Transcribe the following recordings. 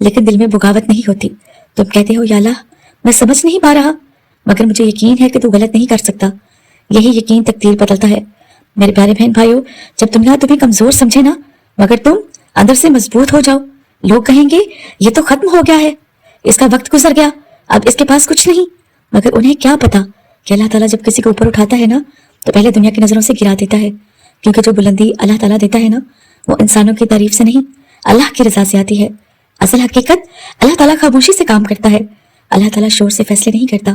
لیکن دل میں بغاوت نہیں ہوتی. تم کہتے ہو یا اللہ میں سمجھ نہیں پا رہا، مگر مجھے یقین ہے کہ تو غلط نہیں کر سکتا. یہی یقین تقدیر بدلتا ہے. میرے پیارے بہن بھائیوں، جب دنیا تمہیں کمزور سمجھے نا، مگر تم اندر سے مضبوط ہو جاؤ، لوگ کہیں گے یہ تو ختم ہو گیا ہے، اس کا وقت گزر گیا، اب اس کے پاس کچھ نہیں. مگر انہیں کیا پتا کہ اللہ تعالیٰ جب کسی کو اوپر اٹھاتا ہے نا تو پہلے دنیا کی نظروں سے گرا دیتا ہے. کیونکہ جو بلندی اللہ تعالیٰ دیتا ہے نا وہ انسانوں کی تعریف سے نہیں، اللہ کی رضا سے آتی ہے. اصل حقیقت اللہ تعالیٰ خاموشی سے کام کرتا ہے. اللہ تعالیٰ شور سے فیصلے نہیں کرتا،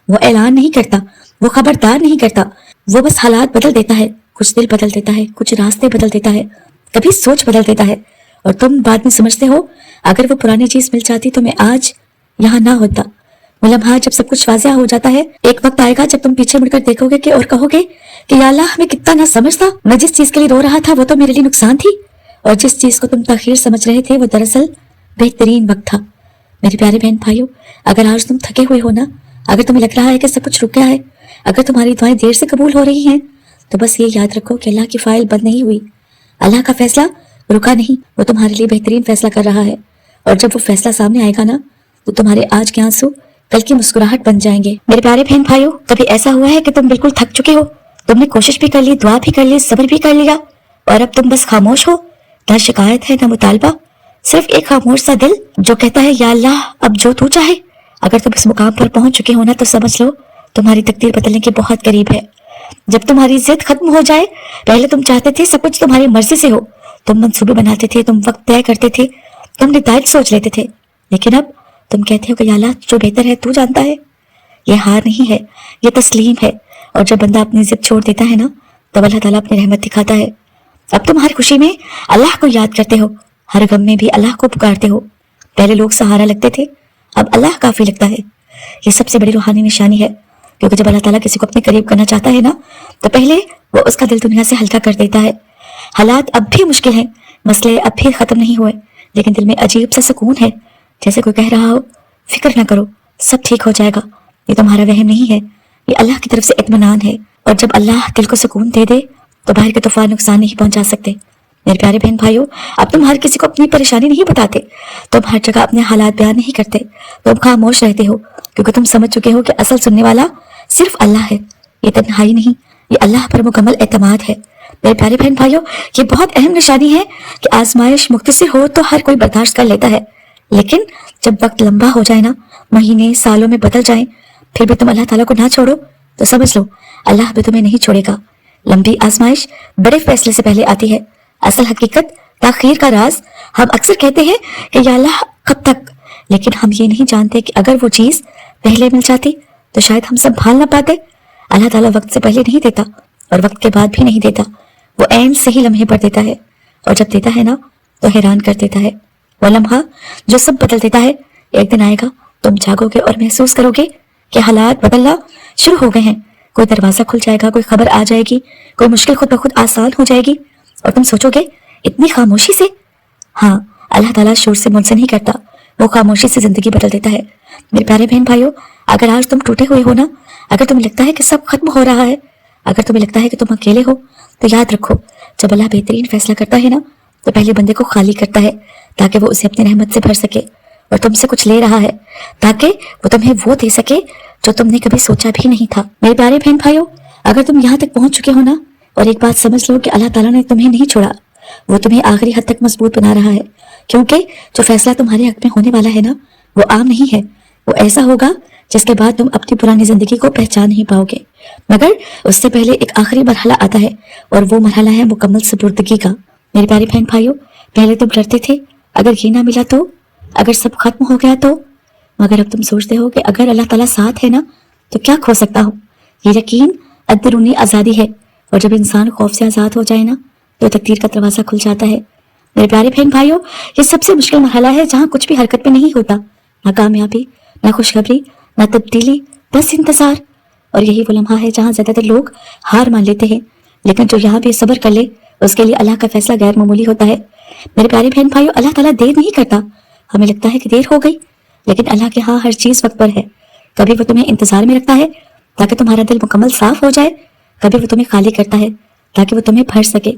وہ اعلان نہیں کرتا، وہ خبردار نہیں کرتا، وہ بس حالات بدل دیتا ہے. کچھ دل بدل دیتا ہے، کچھ راستے بدل دیتا ہے، کبھی سوچ بدل دیتا ہے. اور تم بعد میں سمجھتے ہو اگر وہ پرانی چیز مل جاتی تو میں آج یہاں نہ ہوتا. وہ لمحہ جب سب کچھ واضح ہو جاتا ہے، ایک وقت آئے گا جب تم پیچھے مڑ کر دیکھو گے کہ اور کہو گے کہ یا اللہ میں کتنا نہ سمجھ تھا، میں جس چیز کے لیے رو رہا تھا وہ تو میرے لیے نقصان تھی، اور جس چیز کو تم تاخیر سمجھ رہے تھے وہ دراصل بہترین وقت تھا. میرے پیارے بہن بھائیوں، اگر آج تم تھکے ہوئے ہو نا، اگر تمہیں لگ رہا ہے کہ سب کچھ رک گیا ہے، اگر تمہاری دعائیں دیر سے قبول ہو رہی ہیں، تو بس یہ یاد رکھو کہ اللہ کی فائل بند نہیں ہوئی. اللہ کا فیصلہ رکا نہیں، وہ تمہارے لیے بہترین فیصلہ کر رہا ہے. اور جب وہ فیصلہ سامنے آئے گا نا تو تمہارے آج کے آنسو کل کی مسکراہٹ بن جائیں گے. میرے پیارے بہن بھائیوں، کبھی ایسا ہوا ہے کہ تم بالکل تھک چکے ہو، تم نے کوشش بھی کر لی، دعا بھی کر لی، صبر بھی کر لیا، اور اب تم بس خاموش ہو، نہ شکایت ہے نہ مطالبہ، صرف ایک خاموش سا دل جو کہتا ہے یا اللہ اب جو تو چاہے. اگر تم اس مقام پر پہنچ چکے ہو نا تو سمجھ لو تمہاری تقدیر بدلنے کے بہت قریب ہے. جب تمہاری ضد ختم ہو جائے، پہلے تم چاہتے تھے سب کچھ تمہاری مرضی سے ہو، تم منصوبے بناتے تھے، تم وقت طے کرتے تھے، تم نتائج سوچ لیتے تھے، لیکن اب تم کہتے ہو کہ یا اللہ جو بہتر ہے تو جانتا ہے. یہ ہار نہیں ہے، یہ تسلیم ہے. اور جب بندہ اپنی ضد چھوڑ دیتا ہے نا تب اللہ تعالیٰ اپنی رحمت دکھاتا ہے. اب تم ہر خوشی میں اللہ کو یاد کرتے ہو، ہر غم میں بھی اللہ کو پکارتے ہو. پہلے لوگ سہارا لگتے تھے، اب اللہ کافی لگتا ہے. یہ سب سے بڑی روحانی نشانی ہے، کیونکہ جب اللہ تعالیٰ کسی کو اپنے قریب کرنا چاہتا ہے نا تو پہلے وہ اس کا دل دنیا سے ہلکا کر دیتا ہے. حالات اب بھی مشکل ہیں، مسئلے اب بھی ختم نہیں ہوئے، لیکن دل میں عجیب سا سکون ہے، جیسے کوئی کہہ رہا ہو فکر نہ کرو سب ٹھیک ہو جائے گا. یہ تمہارا وہم نہیں ہے، یہ اللہ کی طرف سے اطمینان ہے. اور جب اللہ دل کو سکون دے دے تو باہر کے طوفان نقصان نہیں پہنچا سکتے. میرے پیارے بہن بھائیوں، اب تم ہر کسی کو اپنی پریشانی نہیں بتاتے، تم ہر جگہ اپنے حالات بیان نہیں کرتے، تم خاموش رہتے ہو، کیونکہ تم سمجھ چکے ہو کہ اصل سننے والا صرف اللہ ہے. یہ تنہائی نہیں، یہ اللہ پر مکمل اعتماد ہے. میرے پیارے بہن بھائیوں، یہ بہت اہم نشانی ہے کہ آزمائش مختصر ہو تو ہر کوئی برداشت کر لیتا ہے، لیکن جب وقت لمبا ہو جائے نا، مہینے سالوں میں بدل جائیں، پھر بھی تم اللہ تعالیٰ کو نہ چھوڑو تو سمجھ لو اللہ بھی تمہیں نہیں چھوڑے گا. لمبی آزمائش بڑے فیصلے سے پہلے آتی ہے. اصل حقیقت تاخیر کا راز، ہم اکثر کہتے ہیں کہ یا اللہ کب تک، لیکن ہم یہ نہیں جانتے کہ اگر وہ چیز پہلے مل جاتی تو شاید ہم سنبھال نہ پاتے. اللہ تعالیٰ وقت سے پہلے نہیں دیتا اور وقت کے بعد بھی نہیں دیتا، وہ عین صحیح لمحے پر دیتا ہے، اور جب دیتا ہے نا تو حیران کر دیتا ہے. وہ لمحہ جو سب بدل دیتا ہے، ایک دن آئے گا تم جاگو گے اور محسوس کرو گے کہ حالات بدلنا شروع ہو گئے ہیں. کوئی دروازہ کھل جائے گا، کوئی خبر آ جائے گی، کوئی مشکل خود بخود آسان ہو جائے گی، اور تم سوچو گے اتنی خاموشی سے. ہاں، اللہ تعالیٰ شور سے منع نہیں کرتا، وہ خاموشی سے زندگی بدل دیتا ہے. میرے پیارے بہن بھائیوں، اگر آج تم ٹوٹے ہوئے ہو نا، اگر تمہیں لگتا ہے کہ سب ختم ہو رہا ہے، اگر تمہیں لگتا ہے کہ تم اکیلے ہو، تو یاد رکھو جب اللہ بہترین فیصلہ کرتا ہے نا تو پہلے بندے کو خالی کرتا ہے تاکہ وہ اسے اپنی رحمت سے بھر سکے. اور تم سے کچھ لے رہا ہے تاکہ وہ تمہیں وہ دے سکے جو تم نے کبھی سوچا بھی نہیں تھا. میرے پیارے بہن بھائیوں، اگر تم یہاں تک پہنچ چکے ہو نا، اور ایک بات سمجھ لو کہ اللہ تعالیٰ نے تمہیں نہیں چھوڑا، وہ تمہیں آخری حد تک مضبوط بنا رہا ہے. کیونکہ جو فیصلہ تمہارے حق میں ہونے والا ہے نا وہ عام نہیں ہے، وہ ایسا ہوگا جس کے بعد تم اپنی پرانی زندگی کو پہچان نہیں پاؤ گے. مگر اس سے پہلے ایک آخری مرحلہ آتا ہے، اور وہ مرحلہ ہے مکمل سپردگی کا. میرے پیارے بہن بھائیوں، پہلے تم ڈرتے تھے اگر یہ نہ ملا تو، اگر سب ختم ہو گیا تو، مگر اب تم سوچتے ہو کہ اگر اللہ تعالیٰ ساتھ ہے نا تو کیا کھو سکتا ہوں. یہ یقین اندرونی آزادی ہے، اور جب انسان خوف سے آزاد ہو جائے نا تو تقدیر کا دروازہ کھل جاتا ہے. میرے پیارے بہن بھائیوں، یہ سب سے مشکل مرحلہ ہے جہاں کچھ بھی حرکت میں نہیں ہوتا، نہ کامیابی، نہ خوشخبری، نہ تبدیلی، بس انتظار. اور یہی وہ لمحہ ہے جہاں زیادہ تر لوگ ہار مان لیتے ہیں، لیکن جو یہاں بھی صبر کر لے اس کے لیے اللہ کا فیصلہ غیر معمولی ہوتا ہے. میرے پیارے بہن بھائیوں، اللہ تعالیٰ دیر نہیں کرتا. ہمیں لگتا ہے کہ دیر ہو گئی، لیکن اللہ کے ہاں ہر چیز وقت پر ہے. کبھی وہ تمہیں انتظار میں رکھتا ہے تاکہ تمہارا دل مکمل صاف ہو جائے، کبھی وہ تمہیں خالی کرتا ہے تاکہ وہ تمہیں بھر سکے،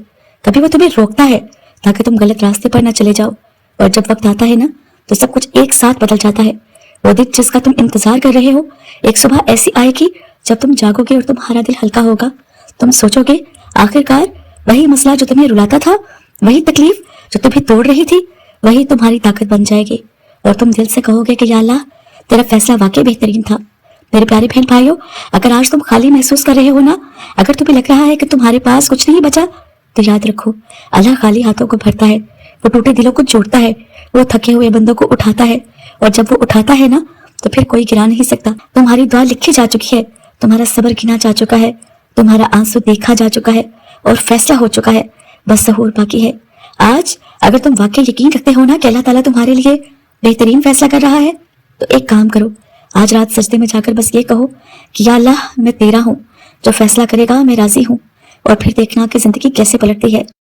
کبھی وہ تمہیں روکتا ہے تاکہ تم غلط راستے پر نہ چلے جاؤ. اور جب وقت آتا ہے نا تو سب کچھ ایک ساتھ بدل جاتا ہے. وہ دن جس کا تم انتظار کر رہے ہو ایک صبح ایسی آئے گی جب تم جاگو گے اور تمہارا دل ہلکا ہوگا. تم سوچو گے آخرکار وہی مسئلہ جو تمہیں رلاتا تھا, وہی تکلیف جو تمہیں توڑ رہی تھی, وہی تمہاری طاقت بن جائے گی. اور تم دل سے کہو گے کہ یا اللہ تیرا فیصلہ واقعی بہترین تھا. میرے پیارے بہن بھائیوں, اگر آج تم خالی محسوس کر رہے ہو نا, اگر تمہیں لگ رہا ہے کہ تمہارے پاس کچھ نہیں بچا, تو یاد رکھو اللہ خالی ہاتھوں کو بھرتا ہے, وہ ٹوٹے دلوں کو جوڑتا ہے, وہ تھکے ہوئے بندوں کو اٹھاتا ہے, اور جب وہ اٹھاتا ہے نا تو پھر کوئی گرا نہیں سکتا. تمہاری دعا لکھی جا چکی ہے, تمہارا صبر گنا جا چکا ہے, تمہارا آنسو دیکھا جا چکا ہے, اور فیصلہ ہو چکا ہے, بس ظہور باقی ہے. آج اگر تم واقعی یقین رکھتے ہو نا کہ اللہ تعالیٰ تمہارے لیے بہترین فیصلہ کر رہا ہے, تو ایک کام کرو, آج رات سجدے میں جا کر بس یہ کہو کہ یا اللہ میں تیرا ہوں, جو فیصلہ کرے گا میں راضی ہوں. اور پھر دیکھنا کہ زندگی کیسے پلٹتی ہے.